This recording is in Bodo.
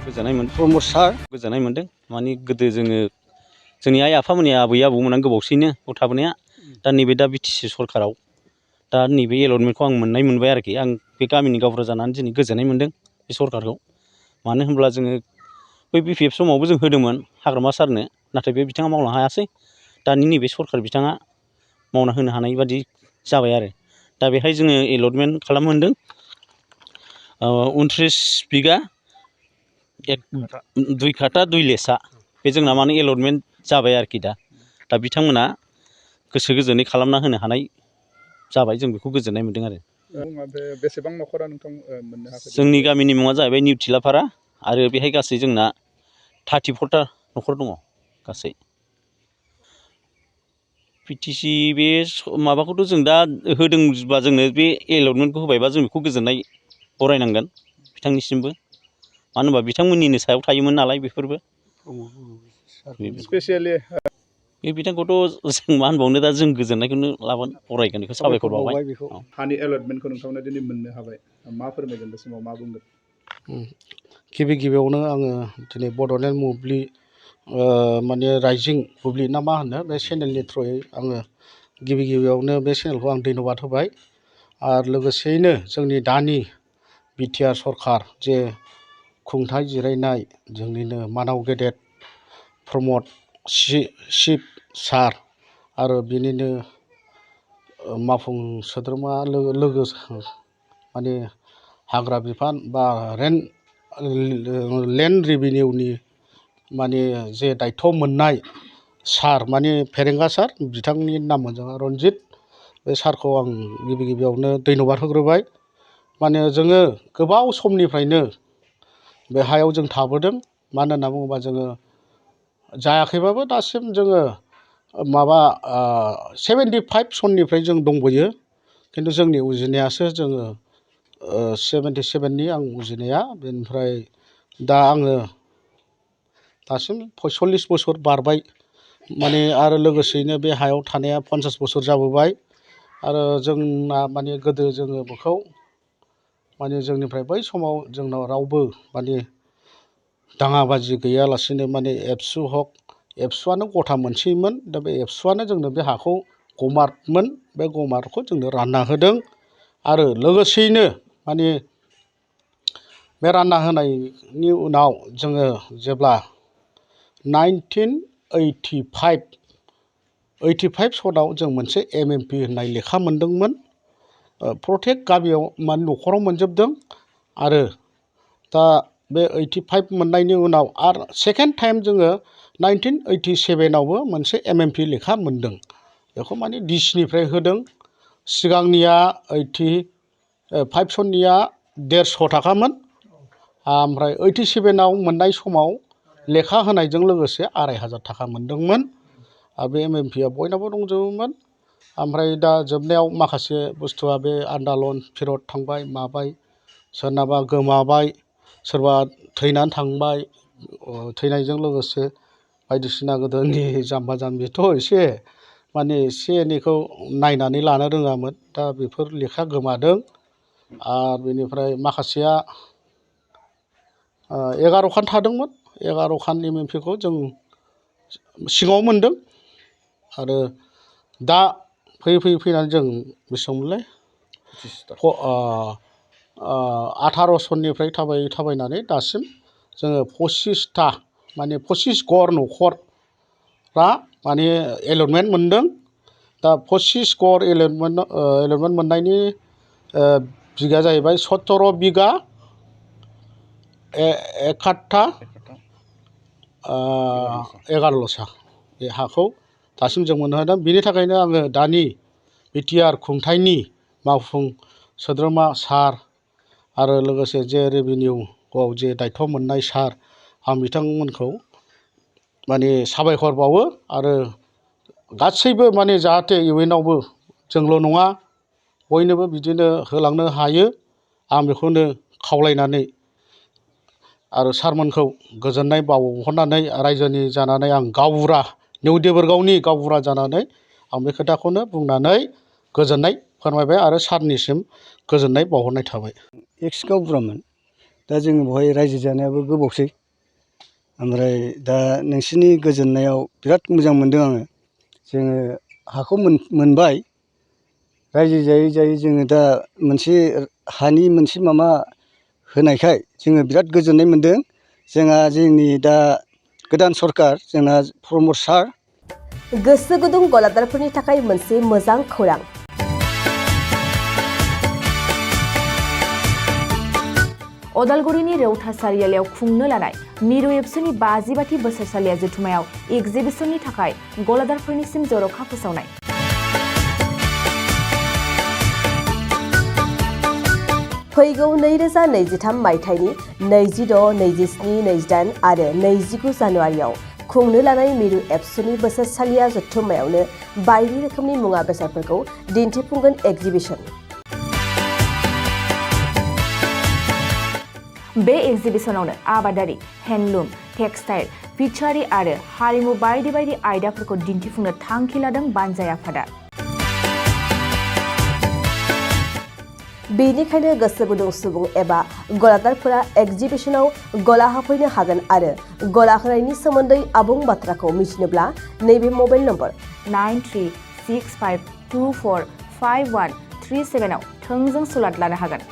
गोजोननाय मोनदों प्रमद सार गोजोननाय मोनदों माने गोदो जोंनि आइ आफामोननि आबै आबौमोना गोबावसैनो बाव थाबोनाया दा नैबे दा बिटिसि सरखाराव दा नैबे एलटमेन्टखौ आं मोनबाय आरोखि आं बे गामिनि गावबुरा जानानै दिनै गोजोननाय मोनदों बे सरखारखौ मानो होनब्ला जोङो बै बिपिएफ समावबो जों होदोंमोन हाग्रामा सारनो नाथाय बे बिथाङा मावनो हायासै दानि नैबे सरखार बिथाङा मावना होनो हानाय बादि जाबाय आरो दा बेहाय जोङो एलटमेन्ट खालामनो मोनदों 29 बिगा 2 काटा 2 लेसा बे जोंना माने एलटमेन्ट जाबाय आरोखि दा बिथांमोना गोसो गोजोनै खालामना होनो हानाय जाबाय जों बेखौ गोजोननाय मोनदों आरो बेसेबां न'खरा नोंथां मोननो हाखो जोंनि गामिनि मुङा जाहैबाय निउ थिलाफारा आरो बेहाय गासै जोंना 34टा न'खर दङ गासै बिटिसि बे माबाखौथ' जों दा होदोंबा जोंनो बे एलटमेन्टखौ होबायबा जों बेखौ गोजोननाय बरायनांगोन बिथांनिसिमबो मानो होनबा बिथांमोननिनो सायाव थायोमोन नालाय बेफोरबो स्पेसियेलि बे बिथांखौथ' जों मा होनबावनो दा जों गोजोननायखौनो लाबानो बरायगोन बेखौ साबायखर बावबाय हानि एलटमेन्टखौ नोंथांमोना दिनै मोननो हाबाय मा फोरमायगोन बे समाव मा बुंगोन गिबियावनो आङो दिनै बड'लेण्ड बुब्लि माने राइजिं बुब्लि ना मा होनो बे चेनेलनि थ्रुयै आङो गिबियावनो बे चेनेलखौ आं धन्यबाद होबाय आरो लोगोसेयैनो जोंनि दानि बिटिआर सरखार जे खुंथाइ जिरायनाय जोंनिनो मानाव गेदेर प्रमद शिब सार आरो बिनिनो मावफुं सोद्रोमा लोगो माने हाग्रा बिफान बा लेन्ड रेभिनिउनि माने जे दायथ' मोननाय सार माने फेरेंगा सार बिथांनि नाममोन जोंहा रनजित बे सारखौ आं गिबियावनो धन्यबाद होग्रोबाय माने जोङो गोबाव समनिफ्रायनो बे हायाव जों थाबोदों मानो होनना बुङोबा जोङो जायाखैबाबो दासिम जोङो माबा 75 सननिफ्राय जों दंबोयो खिन्थु जोंनि उजिनायासो जोङो 77नि आं उजिनाया बेनिफ्राय दा आङो दासिम 45 बोसोर बारबाय माने आरो लोगोसेयैनो बे हायाव थानाया 50 बोसोर जाबोबाय आरो जोंना माने गोदो जोङो बेखौ माने जोंनिफ्राय बै समाव जोंनाव रावबो माने दाङाबाजि गैयालासिनो माने एबसुआनो गथा मोनसेमोन दा बे एबसुआनो जोंनो बे हाखौ गमारमोन बे गमारखौ जोंनो रानना होदों आरो लोगोसेयैनो माने बे रानना होनायनि उनाव जोङो जेब्ला 1985 सनाव जों मोनसे एमएमपि होननाय लेखा मोनदोंमोन प्रतेक गामियाव माने न'खराव मोनजोबदों आरो दा बे 85 मोननायनि उनाव आरो सेकेन्ड टाइम जोङो 1987आवबो मोनसे एमएमपि लेखा मोनदों बेखौ माने डिसिनिफ्राय होदों सिगांनिया 85 सननिया 150 थाखामोन ओमफ्राय 87आव मोननाय समाव लेखा होनायजों लोगोसे 2500 थाखा मोनदोंमोन आरो बे एमएमपिया बयनावबो दंजोबोमोन ओमफ्राय दा जोबनायाव माखासे बुस्थुआ बे आन्दालन फिरत थांबाय माबाय सोरनाबा गोमाबाय सोरबा थैनानै थांबाय थैनायजों लोगोसे बायदिसिना गोदोनि जाम्बा जाम्बिथ' एसे माने एसे एनैखौ नायनानै लानो रोङामोन दा बेफोर लेखा गोमादों आरो बेनिफ्राय माखासेया 11 खान थादोंमोन 11 खान एमएमपिखौ जों सिङाव मोनदों आरो दा फैनानै जों बेसेबांमोनलाय 18 सननिफ्राय थाबायनानै दासिम जोङो 25टा माने 25 घर न'खरा माने एलटमेन्ट मोनदों दा 25 घर एलटमेन्ट मोननायनि बिगा जाहैबाय 17 बिगा 1 काटा 11 लसा बे हाखौ दासिम जों मोननो हादों बिनि थाखायनो आङो दानि बिटिआर खुंथाइनि मावफुं सोद्रोमा सार आरो लोगोसे जे रेभिनिउआव जे दायथ' मोननाय सार आं बिथांमोनखौ माने साबायखर बावो आरो गासैबो माने जाहाथे इयुनावबो जोंल' नङा बयनोबो बिदिनो होलांनो हायो आं बेखौनो खावलायनानै आरो सारमोनखौ गोजोननाय बावहरनानै रायजोनि जानानै आं गावबुरा निउ देबोरगावनि गावबुरा जानानै आं बे खोथाखौनो बुंनानै गोजोननाय फोरमायबाय आरो सारनिसिम गोजोननाय बावहरनाय थाबाय एक्स गावबुरामोन दा जोङो बेवहाय रायजो जानायाबो गोबावसै ओमफ्राय दा नोंसिनि गोजोननायाव बिराद मोजां मोनदों आङो जोङो हाखौ मोनबाय रायजो जायै जायै जोङो दा मोनसे हानि मोनसे माबा होनायखाय जोङो बिराद गोजोननाय मोनदों जोंहा जोंनि दा गोदान सरकार जोंना प्रमद सार गोसो गुदुं गलादारफोरनि थाखाय मोनसे मोजां खौरां अदालगुरिनि रौता सारियालियाव खुंनो लानाय मिरु एबसुनि 50 बोसोरसालिया जथुमायाव एग्जिबिसननि थाखाय गलादारफोरनिसिम जर'खा फोसावनाय फैगौ 2023 मायथाइनि 26, 27, 28 आरो 29 जानुवारियाव खुंनो लानाय मिरु एबसुनि बोसोरसालिया जथुम्मायावनो बायदि रोखोमनि मुवा बेसादफोरखौ दिन्थिफुंगोन एग्जिबिसन बे एग्जिबिसनावनो आबादारि हेन्डलुम टेक्सटाइल फिचारि आरो हारिमु बायदि बायदि आयदाफोरखौ दिन्थिफुंनो थांखि लादों बानजाय आफादा बेनिखायनो गोसो गुदुं सुबुं एबा गलादारफोरा एग्जिबिसनाव गला होफैनो हागोन आरो गला होनायनि सोमोन्दै आबुं बाथ्राखौ मिथिनोब्ला नैबे मबाइल नम्बर 9365245137 आव थोंजों सुलाद लानो हागोन